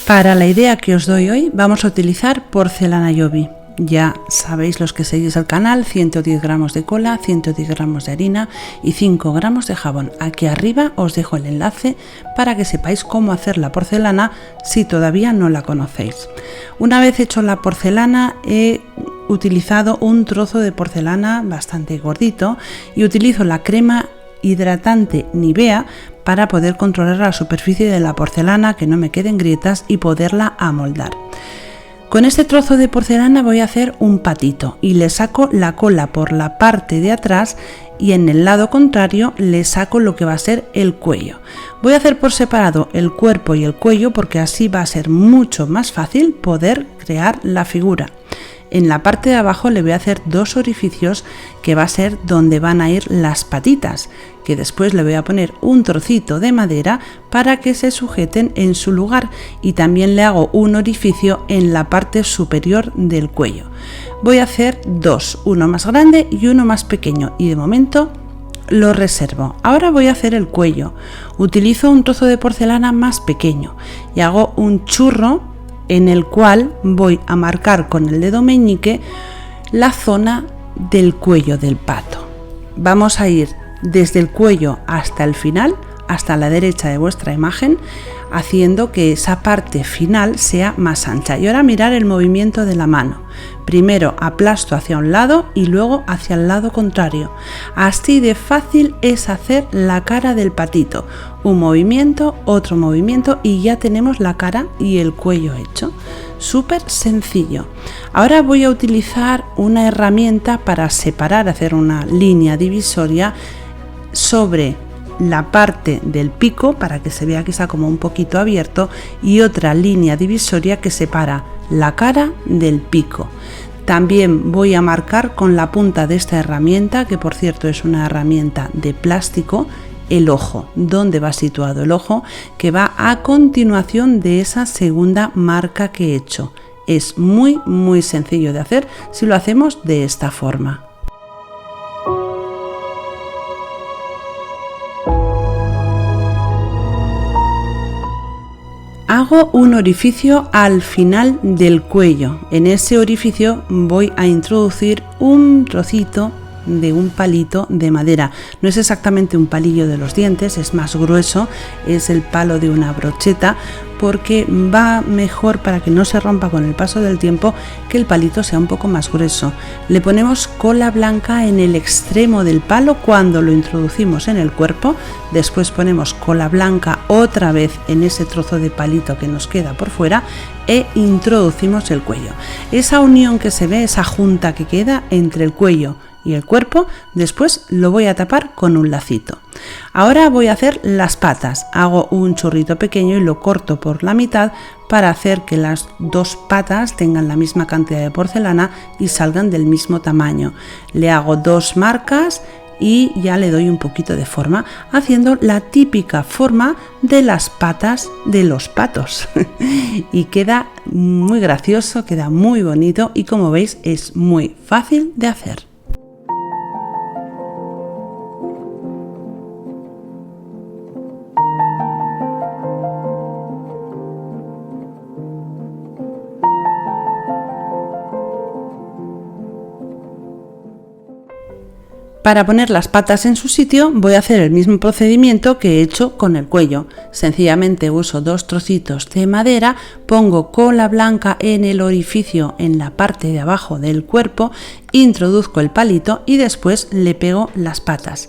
Para la idea que os doy hoy vamos a utilizar porcelana Yobi. Ya sabéis, los que seguís el canal, 110 gramos de cola, 110 gramos de harina y 5 gramos de jabón. Aquí arriba os dejo el enlace para que sepáis cómo hacer la porcelana si todavía no la conocéis. Una vez hecho la porcelana, he utilizado un trozo de porcelana bastante gordito y utilizo la crema hidratante Nivea para poder controlar la superficie de la porcelana, que no me queden grietas y poderla amoldar. Con este trozo de porcelana voy a hacer un patito y le saco la cola por la parte de atrás y en el lado contrario le saco lo que va a ser el cuello. Voy a hacer por separado el cuerpo y el cuello porque así va a ser mucho más fácil poder crear la figura. En la parte de abajo le voy a hacer dos orificios que va a ser donde van a ir las patitas, que después le voy a poner un trocito de madera para que se sujeten en su lugar, y también le hago un orificio en la parte superior del cuello. Voy a hacer dos, uno más grande y uno más pequeño, y de momento lo reservo. Ahora voy a hacer el cuello. Utilizo un trozo de porcelana más pequeño y hago un churro en el cual voy a marcar con el dedo meñique la zona del cuello del pato. Vamos a ir desde el cuello hasta el final, hasta la derecha de vuestra imagen, haciendo que esa parte final sea más ancha. Y ahora mirar el movimiento de la mano. Primero aplasto hacia un lado y luego hacia el lado contrario. Así de fácil es hacer la cara del patito. Un movimiento, otro movimiento y ya tenemos la cara y el cuello hecho. Súper sencillo. Ahora voy a utilizar una herramienta para separar, hacer una línea divisoria sobre la parte del pico para que se vea que está como un poquito abierto, y otra línea divisoria que separa la cara del pico. También voy a marcar con la punta de esta herramienta, que por cierto es una herramienta de plástico, el ojo, donde va situado el ojo, que va a continuación de esa segunda marca que he hecho. Es muy sencillo de hacer si lo hacemos de esta forma. Hago un orificio al final del cuello. En ese orificio voy a introducir un trocito de un palito de madera. No es exactamente un palillo de los dientes, es más grueso, es el palo de una brocheta, porque va mejor para que no se rompa con el paso del tiempo que el palito sea un poco más grueso. Le ponemos cola blanca en el extremo del palo cuando lo introducimos en el cuerpo, después ponemos cola blanca otra vez en ese trozo de palito que nos queda por fuera e introducimos el cuello. Esa unión que se ve, esa junta que queda entre el cuello y el cuerpo, después lo voy a tapar con un lacito. Ahora voy a hacer las patas. Hago un churrito pequeño y lo corto por la mitad para hacer que las dos patas tengan la misma cantidad de porcelana y salgan del mismo tamaño. Le hago dos marcas y ya le doy un poquito de forma, haciendo la típica forma de las patas de los patos. Y queda muy gracioso, queda muy bonito y, como veis, es muy fácil de hacer. Para poner las patas en su sitio voy a hacer el mismo procedimiento que he hecho con el cuello. Sencillamente uso dos trocitos de madera, pongo cola blanca en el orificio en la parte de abajo del cuerpo, introduzco el palito y después le pego las patas.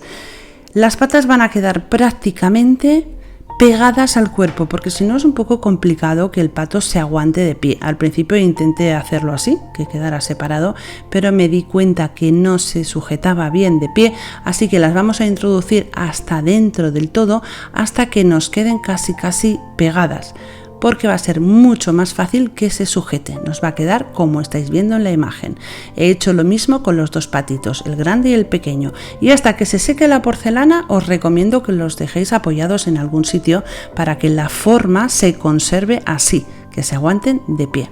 Las patas van a quedar prácticamente pegadas al cuerpo, porque si no es un poco complicado que el pato se aguante de pie. Al principio intenté hacerlo así, que quedara separado, pero me di cuenta que no se sujetaba bien de pie, así que las vamos a introducir hasta dentro del todo hasta que nos queden casi pegadas, porque va a ser mucho más fácil que se sujete. Nos va a quedar como estáis viendo en la imagen. He hecho lo mismo con los dos patitos, el grande y el pequeño, y hasta que se seque la porcelana os recomiendo que los dejéis apoyados en algún sitio para que la forma se conserve así, que se aguanten de pie.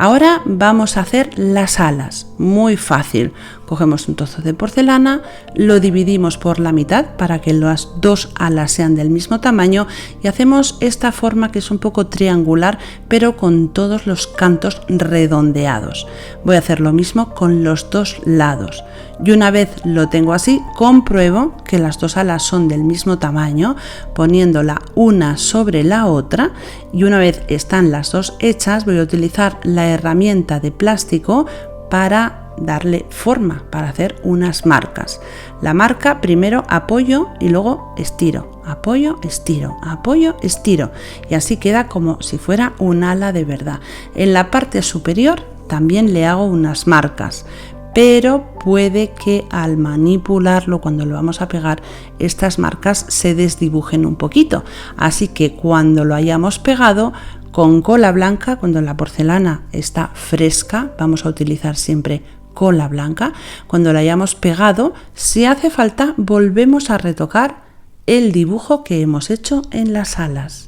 Ahora vamos a hacer las alas, muy fácil. Cogemos un trozo de porcelana, lo dividimos por la mitad para que las dos alas sean del mismo tamaño y hacemos esta forma que es un poco triangular pero con todos los cantos redondeados. Voy a hacer lo mismo con los dos lados y una vez lo tengo así compruebo que las dos alas son del mismo tamaño poniéndola una sobre la otra y una vez están las dos hechas voy a utilizar la herramienta de plástico para darle forma, para hacer unas marcas. La marca primero apoyo y luego estiro, apoyo, estiro, apoyo, estiro y así queda como si fuera un ala de verdad. En la parte superior también le hago unas marcas, pero puede que al manipularlo cuando lo vamos a pegar estas marcas se desdibujen un poquito, así que cuando lo hayamos pegado con cola blanca, cuando la porcelana está fresca, vamos a utilizar siempre cola blanca. Cuando la hayamos pegado, si hace falta, volvemos a retocar el dibujo que hemos hecho en las alas.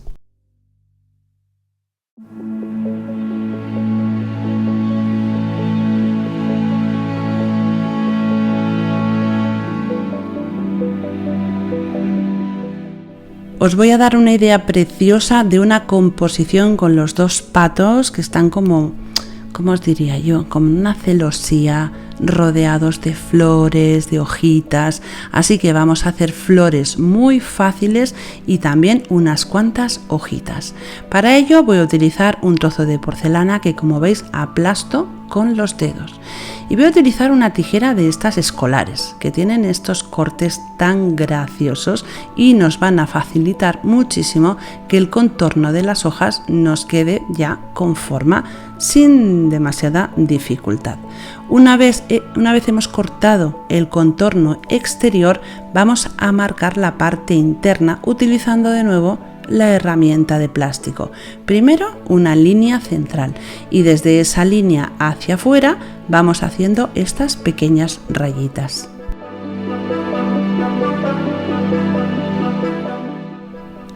Os voy a dar una idea preciosa de una composición con los dos patos que están como os diría yo, como una celosía, rodeados de flores, de hojitas, así que vamos a hacer flores muy fáciles y también unas cuantas hojitas. Para ello voy a utilizar un trozo de porcelana que como veis aplasto con los dedos y voy a utilizar una tijera de estas escolares que tienen estos cortes tan graciosos y nos van a facilitar muchísimo que el contorno de las hojas nos quede ya con forma sin demasiada dificultad. Una vez hemos cortado el contorno exterior, vamos a marcar la parte interna utilizando de nuevo la herramienta de plástico. Primero una línea central y desde esa línea hacia afuera vamos haciendo estas pequeñas rayitas.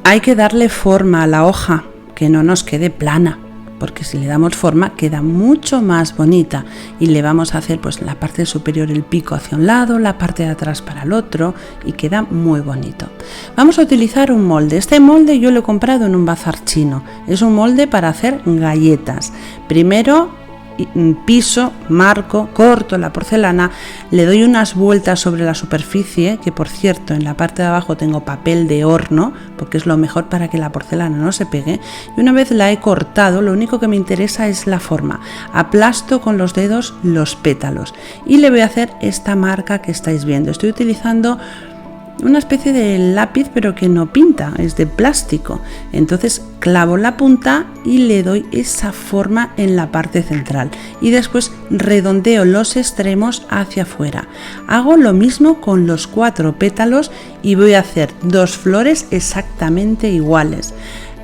Hay que darle forma a la hoja, que no nos quede plana, porque si le damos forma queda mucho más bonita y le vamos a hacer pues la parte superior el pico hacia un lado, la parte de atrás para el otro y queda muy bonito. Vamos a utilizar un molde. Este molde yo lo he comprado en un bazar chino. Es un molde para hacer galletas. Primero piso, marco, corto la porcelana, le doy unas vueltas sobre la superficie, que por cierto en la parte de abajo tengo papel de horno porque es lo mejor para que la porcelana no se pegue, y una vez la he cortado lo único que me interesa es la forma. Aplasto con los dedos los pétalos y le voy a hacer esta marca que estáis viendo. Estoy utilizando una especie de lápiz pero que no pinta, es de plástico. Entonces clavo la punta y le doy esa forma en la parte central y después redondeo los extremos hacia afuera. Hago lo mismo con los 4 pétalos y voy a hacer 2 flores exactamente iguales.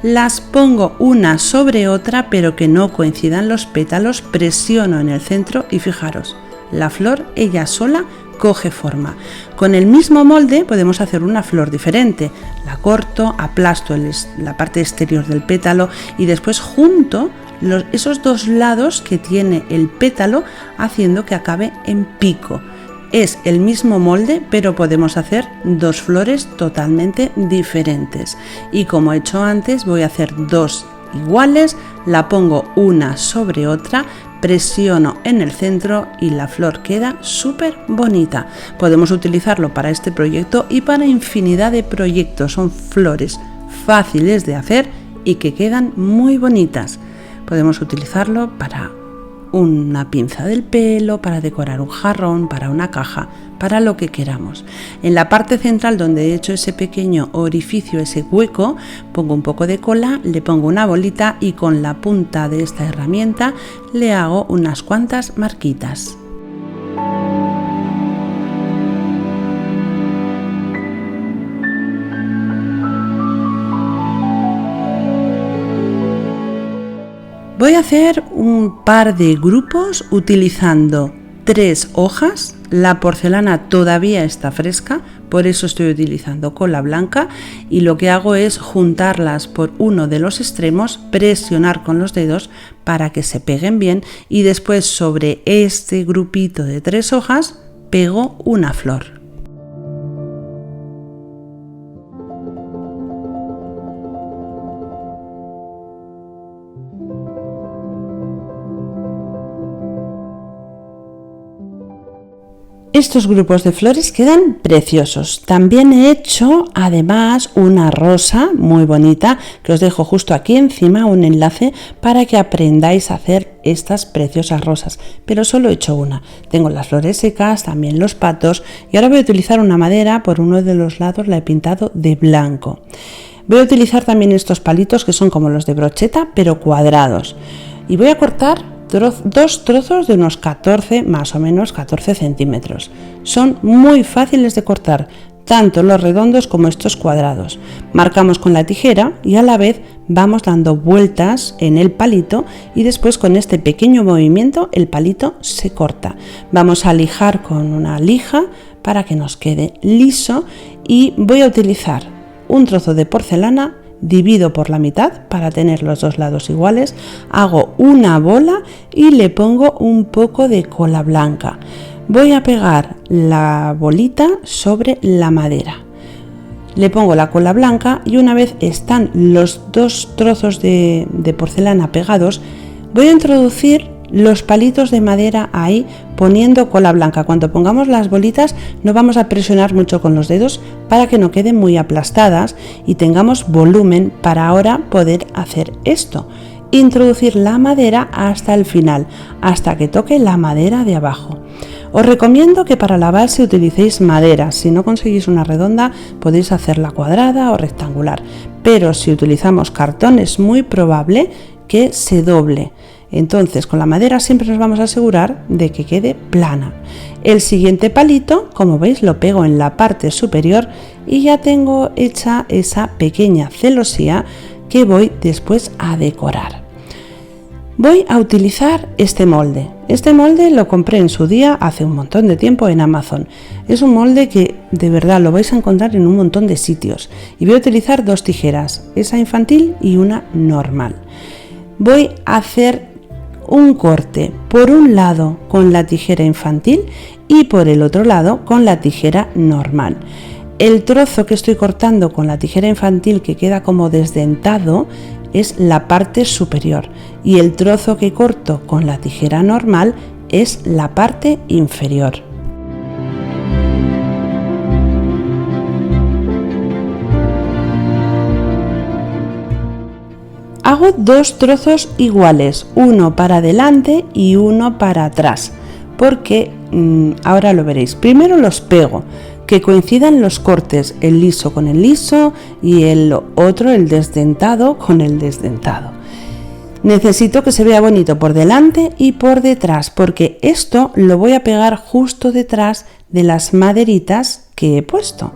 Las pongo una sobre otra pero que no coincidan los pétalos, presiono en el centro y fijaros, la flor ella sola coge forma. Con el mismo molde podemos hacer una flor diferente. La corto, aplasto la parte exterior del pétalo y después junto esos dos lados que tiene el pétalo haciendo que acabe en pico. Es el mismo molde pero podemos hacer 2 flores totalmente diferentes. Y como he hecho antes voy a hacer 2 iguales, la pongo una sobre otra, presiono en el centro y la flor queda súper bonita. Podemos utilizarlo para este proyecto y para infinidad de proyectos. Son flores fáciles de hacer y que quedan muy bonitas. Podemos utilizarlo para una pinza del pelo, para decorar un jarrón, para una caja, para lo que queramos. En la parte central donde he hecho ese pequeño orificio, ese hueco, pongo un poco de cola, le pongo una bolita y con la punta de esta herramienta le hago unas cuantas marquitas. Voy a hacer un par de grupos utilizando 3 hojas. La porcelana todavía está fresca, por eso estoy utilizando cola blanca y lo que hago es juntarlas por uno de los extremos, presionar con los dedos para que se peguen bien y después sobre este grupito de 3 hojas pego una flor. Estos grupos de flores quedan preciosos. También he hecho además una rosa muy bonita que os dejo justo aquí encima un enlace para que aprendáis a hacer estas preciosas rosas, pero solo he hecho una. Tengo las flores secas, también los patos y ahora voy a utilizar una madera, por uno de los lados la he pintado de blanco. Voy a utilizar también estos palitos que son como los de brocheta pero cuadrados y voy a cortar dos trozos de unos 14, más o menos 14 centímetros. Son muy fáciles de cortar, tanto los redondos como estos cuadrados. Marcamos con la tijera y a la vez vamos dando vueltas en el palito y después con este pequeño movimiento el palito se corta. Vamos a lijar con una lija para que nos quede liso y voy a utilizar un trozo de porcelana, divido por la mitad para tener los dos lados iguales, hago una bola y le pongo un poco de cola blanca. Voy a pegar la bolita sobre la madera. Le pongo la cola blanca y una vez están los dos trozos de porcelana pegados, voy a introducir los palitos de madera ahí poniendo cola blanca. Cuando pongamos las bolitas no vamos a presionar mucho con los dedos para que no queden muy aplastadas y tengamos volumen para ahora poder hacer esto. Introducir la madera hasta el final, hasta que toque la madera de abajo. Os recomiendo que para la base utilicéis madera. Si no conseguís una redonda podéis hacerla cuadrada o rectangular, pero si utilizamos cartón es muy probable que se doble. Entonces con la madera siempre nos vamos a asegurar de que quede plana. El siguiente palito, como veis, lo pego en la parte superior y ya tengo hecha esa pequeña celosía que voy después a decorar. Voy a utilizar este molde. Este molde lo compré en su día hace un montón de tiempo en Amazon. Es un molde que de verdad lo vais a encontrar en un montón de sitios. Y voy a utilizar dos tijeras, esa infantil y una normal. Voy a hacer un corte por un lado con la tijera infantil y por el otro lado con la tijera normal. El trozo que estoy cortando con la tijera infantil que queda como desdentado es la parte superior y el trozo que corto con la tijera normal es la parte inferior. Hago dos trozos iguales, uno para adelante y uno para atrás, porque ahora lo veréis. Primero los pego, que coincidan los cortes, el liso con el liso y el otro, el desdentado, con el desdentado. Necesito que se vea bonito por delante y por detrás, porque esto lo voy a pegar justo detrás de las maderitas que he puesto.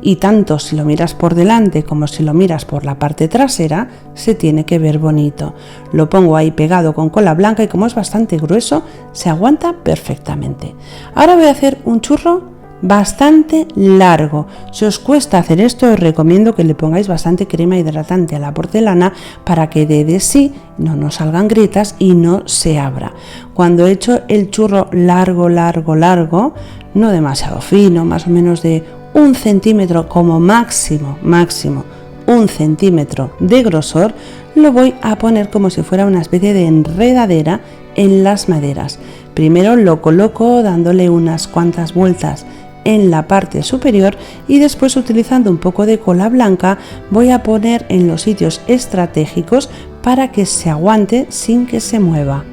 Y tanto si lo miras por delante como si lo miras por la parte trasera, se tiene que ver bonito. Lo pongo ahí pegado con cola blanca y como es bastante grueso, se aguanta perfectamente. Ahora voy a hacer un churro bastante largo. Si os cuesta hacer esto, os recomiendo que le pongáis bastante crema hidratante a la porcelana para que de sí no nos salgan grietas y no se abra. Cuando he hecho el churro largo, no demasiado fino, más o menos de 1 centímetro como máximo 1 centímetro de grosor, lo voy a poner como si fuera una especie de enredadera en las maderas. Primero lo coloco dándole unas cuantas vueltas en la parte superior y después, utilizando un poco de cola blanca, voy a poner en los sitios estratégicos para que se aguante sin que se mueva.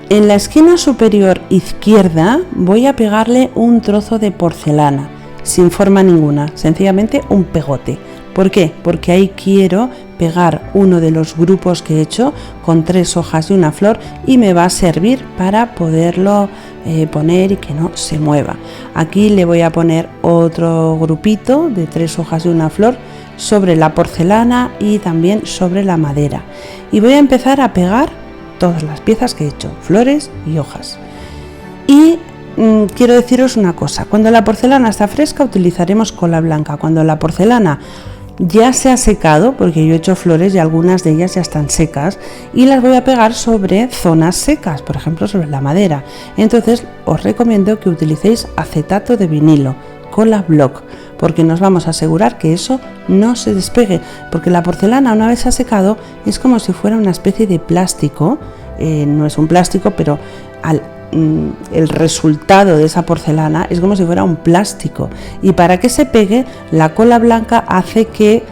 En la esquina superior izquierda voy a pegarle un trozo de porcelana, sin forma ninguna, sencillamente un pegote. ¿Por qué? Porque ahí quiero pegar uno de los grupos que he hecho con 3 hojas de una flor y me va a servir para poderlo poner y que no se mueva. Aquí le voy a poner otro grupito de 3 hojas de una flor. sobre la porcelana y también sobre la madera. Y voy a empezar a pegar todas las piezas que he hecho, flores y hojas. Y quiero deciros una cosa, cuando la porcelana está fresca utilizaremos cola blanca. Cuando la porcelana ya se ha secado, porque yo he hecho flores y algunas de ellas ya están secas, y las voy a pegar sobre zonas secas, por ejemplo sobre la madera. Entonces os recomiendo que utilicéis acetato de vinilo, cola block, porque nos vamos a asegurar que eso no se despegue, porque la porcelana una vez ha secado es como si fuera una especie de plástico, no es un plástico, pero el resultado de esa porcelana es como si fuera un plástico, y para que se pegue la cola blanca hace que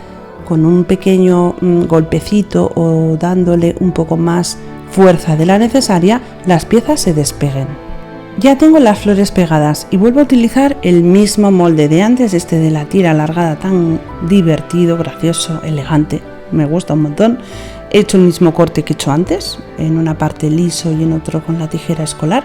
con un pequeño golpecito o dándole un poco más fuerza de la necesaria las piezas se despeguen. Ya tengo las flores pegadas y vuelvo a utilizar el mismo molde de antes, este de la tira alargada tan divertido, gracioso, elegante, me gusta un montón. He hecho el mismo corte que he hecho antes, en una parte liso y en otro con la tijera escolar,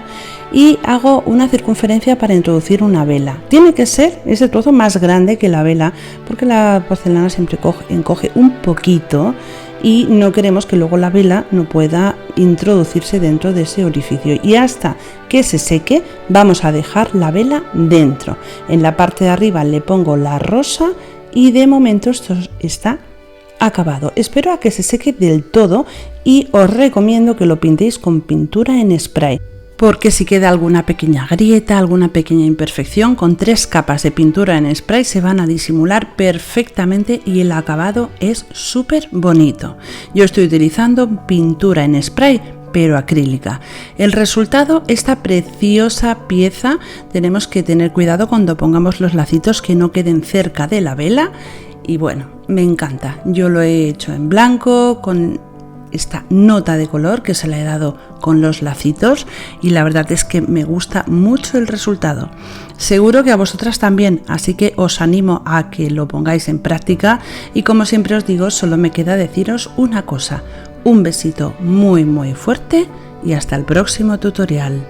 y hago una circunferencia para introducir una vela. Tiene que ser ese trozo más grande que la vela, porque la porcelana siempre encoge un poquito y no queremos que luego la vela no pueda introducirse dentro de ese orificio. Y hasta que se seque vamos a dejar la vela dentro. En la parte de arriba le pongo la rosa y de momento esto está acabado. Espero a que se seque del todo y os recomiendo que lo pintéis con pintura en spray, porque si queda alguna pequeña grieta, alguna pequeña imperfección, con 3 capas de pintura en spray se van a disimular perfectamente y el acabado es súper bonito. Yo estoy utilizando pintura en spray, pero acrílica. El resultado, esta preciosa pieza, tenemos que tener cuidado cuando pongamos los lacitos que no queden cerca de la vela. Y bueno, me encanta. Yo lo he hecho en blanco con esta nota de color que se le he dado con los lacitos y la verdad es que me gusta mucho el resultado. Seguro que a vosotras también, así que os animo a que lo pongáis en práctica y como siempre os digo, solo me queda deciros una cosa. Un besito muy fuerte y hasta el próximo tutorial.